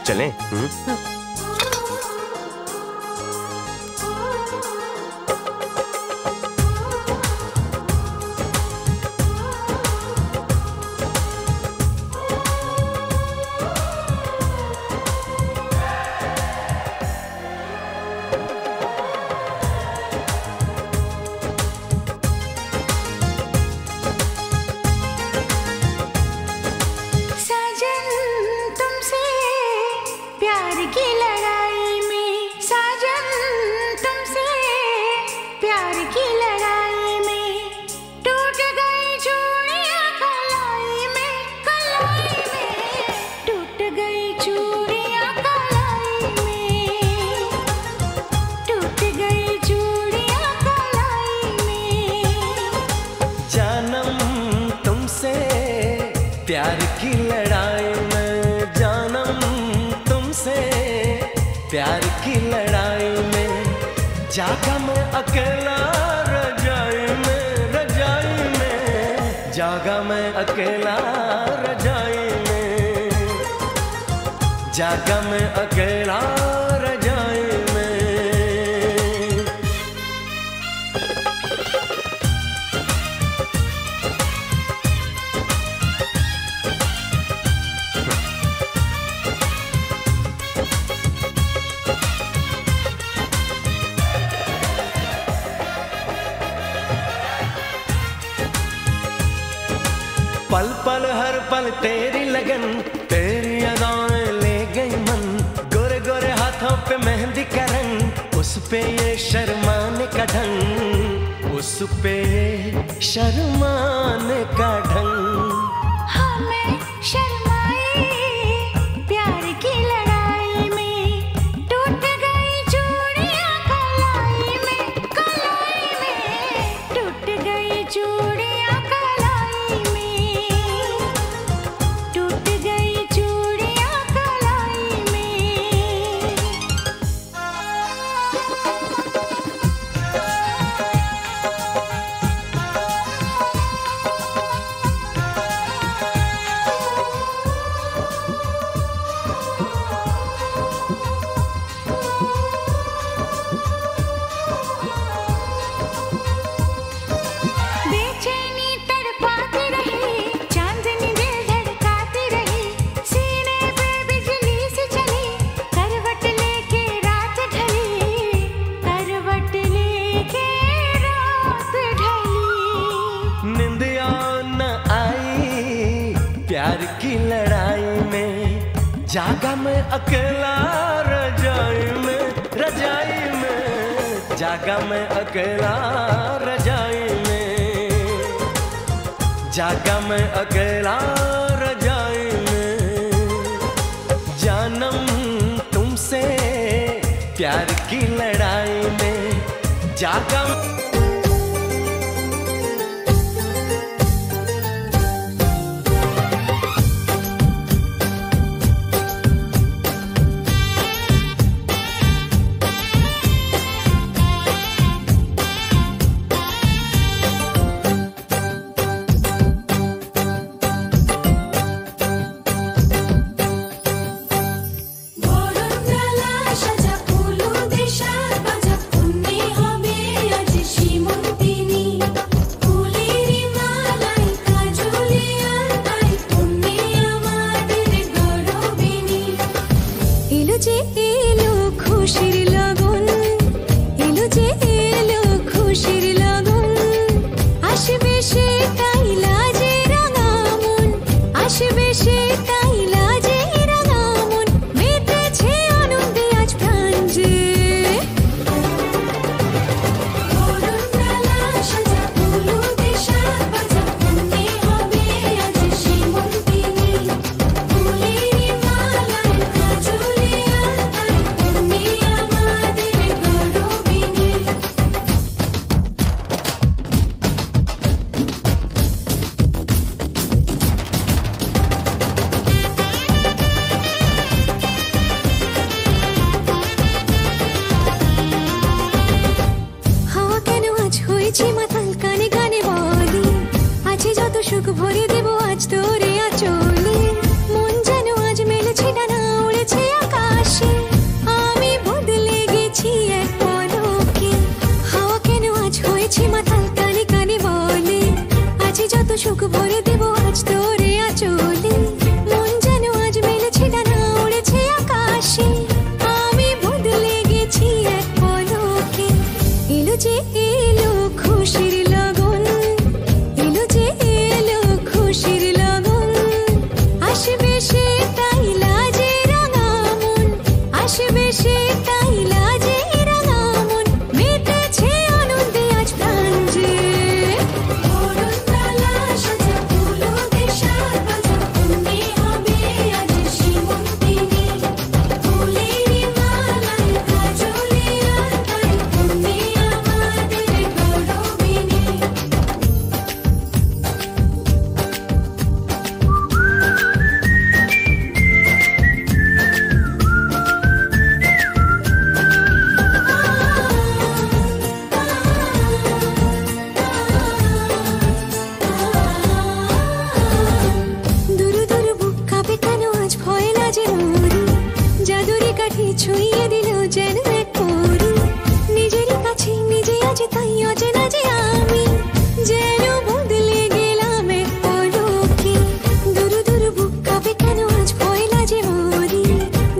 चलें? प्यार की लड़ाई में जानम तुमसे, प्यार की लड़ाई में जागा मैं अकेला रजाई में, रजाई में जागा मैं अकेला रजाई में, जागा मैं अकेला रजाई में। पल पल हर पल तेरी लगन, तेरी अदाएं ले गई मन, गोरे गोरे हाथों पे मेहंदी का रंग, उस पे ये शर्माने का ढंग, उस पे ये शर्माने का ढंग। हमें शर्माए प्यार की लड़ाई में, टूट गई चूड़ियां कलाई में, कलाई में टूट गई चूड़ियां कलाई में, टूट गई चूड़ियां कलाई में। बेचैनी तड़पाती रही, चांदनी दिल धड़काती रही, सीने पे बिजली सी चली, करवट लेके रात ढली, करवट लेके रात ढली। निंदिया न आई प्यार की लड़ाई में, जागा मैं अकेला रजाई में, रजाई में जागा मैं अकेला रजाई में, जागा मैं अकेला रजाई में। जानम तुमसे प्यार की लड़ाई में, जागा খুশির লগন, এলো যে এলো খুশির লগন, আসবে সে কাইলা যে রাঙা মন, আসবে সে কাইলা যে রাঙা মন, মেতেছে আনন্দে আজ প্রাণ যে। মাতাল কানে কানে বলি, আছে যত সুখ ভরে দেব আজ তোরে আচলে, মন যেন আজ মেলেছে ডানা উড়েছে। এলো খুশির লগন, এলো যে এলো খুশির লগন, আসবে সে তাই লাজে রাঙা মন, আসবে সে তাই লাজে রাঙা মন, মেতেছে আনন্দে আজ প্রাণ যে। বরণডালা সাজা ফুলো দেশার বাজা, তুমি হবে আজ সীমন্তিনী, ফুলেরই মালায় কাজলে আর তাই, তুমি আমাদের গৌরবিনী। দুরু দুরু বুক কাঁপে কেন আজ ভয় লাজে মরি, জাদুরি কাঠি ছুঁয়ে দিল যেন এক পরি, নিজেরই কাছে নিজে আজ তাই অচেনা যে আমি, যেন বদলে গেলাম এক পলকে। দুরু দুরু বুক কাঁপে কেন আজ ভয় লাজে মরি,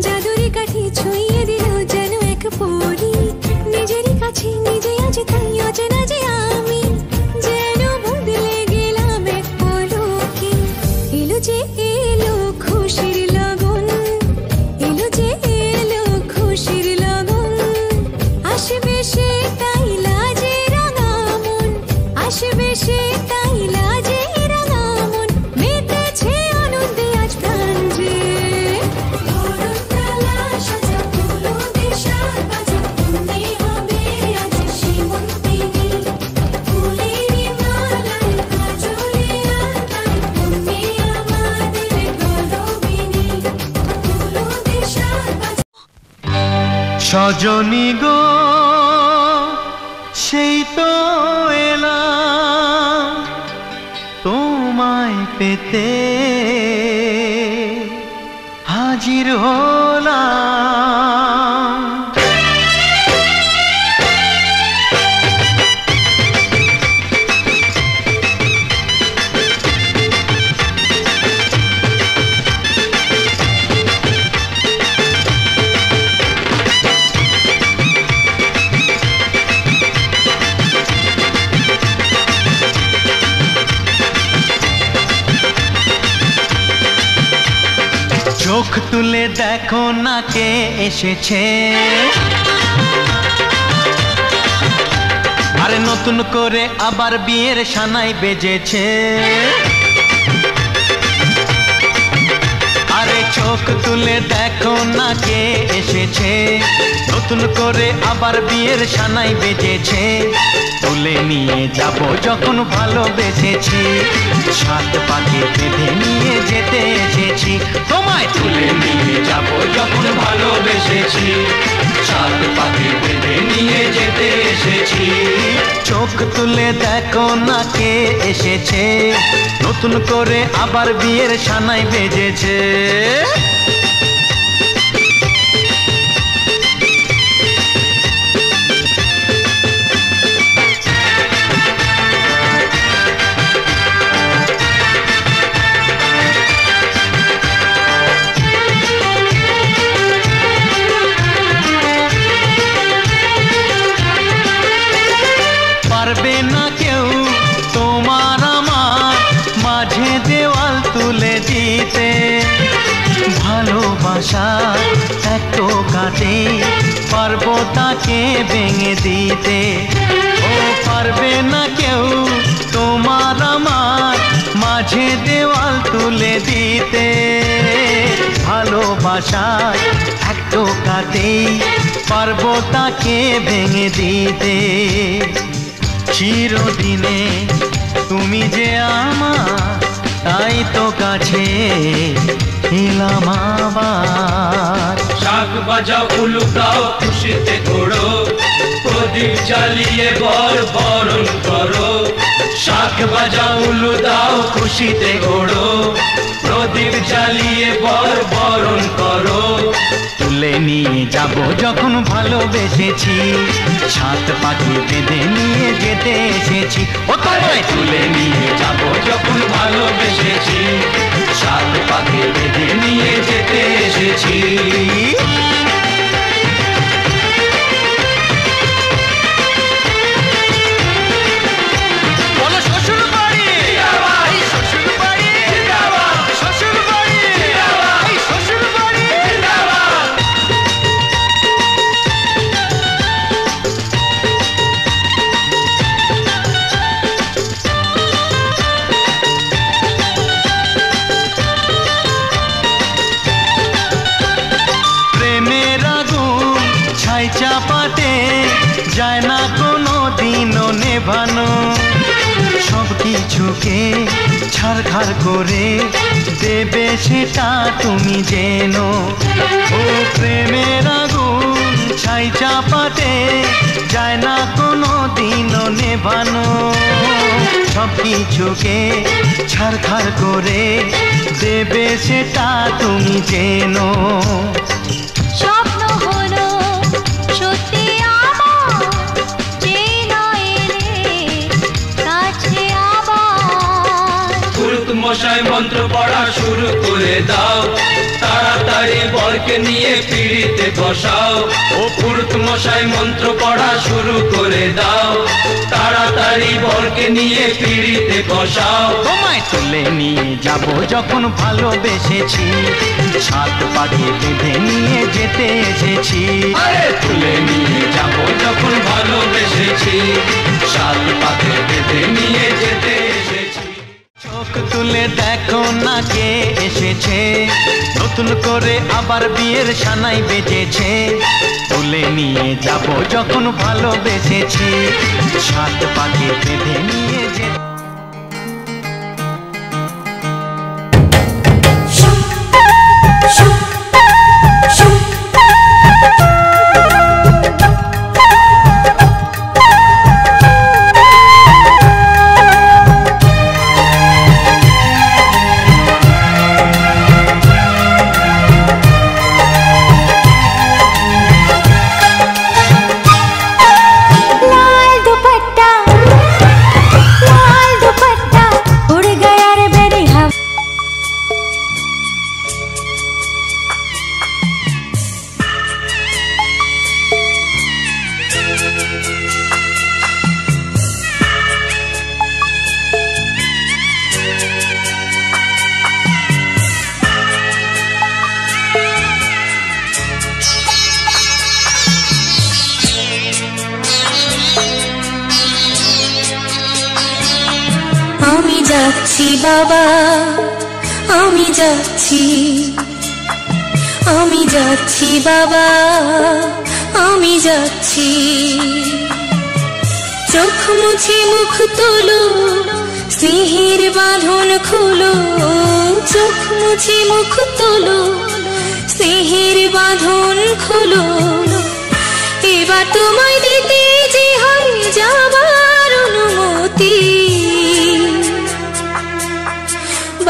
জাদুরি কাঠি ছুঁয়ে দিল যেন এক পরি, নিজেরই কাছে নিজে আজ তাই অচেনা যে আমি, যেন বদলে গেলাম এক পলকে। এলো যে এলো খুশির লগন, এলো যে এলো খুশির লগন, আসবে সে তাই লাজে রাঙা মন, আসবে সে তাই লাজে রাঙা মন, মেতেছে আনন্দে আজ প্রাণ যে। বরণডালা সাজা ফুলো দেশার বাজা, তুমি হবে আজ সীমন্তিনী, ফুলেরই মালায় কাজলে আর তাই, তুমি আমাদের গৌরবিনী। ফুলো দেশার বাজা সজনী গো সেই তো এলাম তোমায় পেতে, হাজির হলাম। চোখ তুলে দেখো না কে এসেছে, আরে নতুন করে আবার বিয়ের সানাই বেজেছে। আরে চোখ তুলে দেখো না কে এসেছে, নতুন করে আবার বিয়ের সানাই বেজেছে। তুলে নিয়ে যাব যখন ভালোবেসেছি, সাত পাকে বেঁধে নিয়ে যেতে এসেছি। তোমায় তুলে নিয়ে যাব যখন ভালোবেসেছি, সাত পাকে বেঁধে নিয়ে যেতে এসেছি। চোখ তুলে দেখো না কে এসেছে, নতুন করে আবার বিয়ের সানাই বেজেছে। পারবে না কেউ তোমার আমার মাঝে দেওয়াল তুলে দিতে, ভালোবাসা এত কাটে পারবো তাকে ভেঙে দিতে। ও পারবে না কেউ তোমার আমার মাঝে দেওয়াল তুলে দিতে, ভালোবাসা এত কাটে পারবো তাকে ভেঙে দিতে। চিরদিনে তুমি যে আমার, তাই তো কাছে এলাম আবার। শাক বাজাও উলুকাও খুশিতে ঘোড়ো, প্রদীপ জ্বালিয়ে বর বরণ করো। শাক বাজাও উলু দাও খুশিতে ঘোড়ো, প্রদীপ জ্বালিয়ে বর বরণ করো। তুলে নিয়ে যাব যখন ভালোবেসেছি, সাত পাখি বেঁধে নিয়ে যেতে এসেছি। ও তোমায় তুলে নিয়ে যাব যখন ভালোবেসেছি, সাত পাখি বেঁধে নিয়ে যেতে এসেছি। যায় না কোনো দিনও নেভানো। সব কিছুকে ছারখার করে দেবে সেটা তুমি জেনো। ও প্রেমের আগুন ছাই চাপাতে যায় না কোনো দিনও নেভানো। সব কিছুকে ছারখার করে দেবে সেটা তুমি জেনো। স্বপ্ন হলো সত্যি আমার, যে নয় এলে কাছে আবার। পুরুত মশাই মন্ত্র পড়া শুরু করে দাও, তাড়াতাড়ি বরকে নিয়ে পিড়িতে বসাও। ও পুরুত মশাই মন্ত্র পড়া শুরু করে দাও, তাড়াতাড়ি বরকে নিয়ে পিড়িতে বসাও। তোমায় তুলে নিয়ে যাব যখন ভালোবেসেছি, সাত পাকে বেঁধে নিয়ে যেতে এসেছি। আরে তুলে নিয়ে যাব যখন ভালোবেসেছি, সাত পাকে বেঁধে নিয়ে যেতে এসেছি। চোখ তুলে দেখো না কে এসেছে, নতুন করে আবার বিয়ের সানাই বেজেছে। তুলে নিয়ে যাব যখন ভালোবেসেছি, সাত পাকে বেঁধে নিয়ে যেতে। আমি যাচ্ছি বাবা, আমি যাচ্ছি, আমি যাচ্ছি বাবা, আমি যাচ্ছি। চোখ মুছে মুখ তোলো, স্নেহের বাঁধন খুলো। চোখ মুছে মুখ তোলো, স্নেহের বাঁধন খুলো। এবার তোমায় দিতে যে হয় যাবার অনুমতি।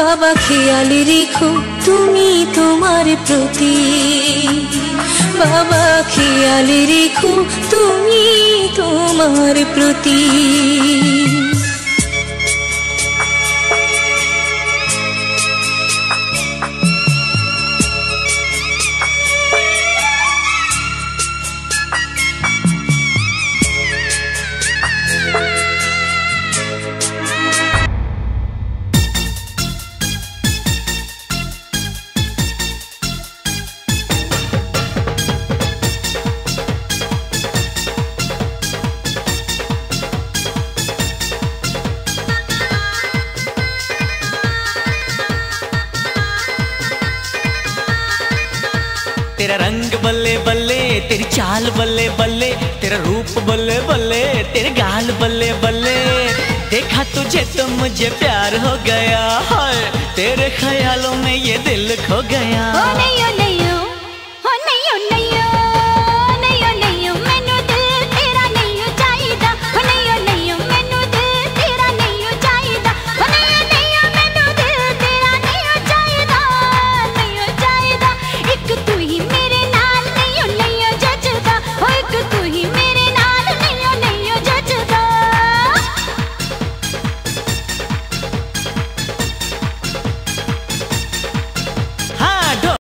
বাবা খেয়াল রেখো তুমি তোমার প্রতি, বাবা খেয়াল রেখো তুমি তোমার প্রতি। तेरा रंग बल्ले बल्ले, तेरी चाल बल्ले बल्ले, तेरा रूप बल्ले बल्ले, तेरे गाल बल्ले बल्ले। देखा तुझे तो मुझे प्यार हो गया है, तेरे ख्यालों में ये दिल खो गया। ओ नहीं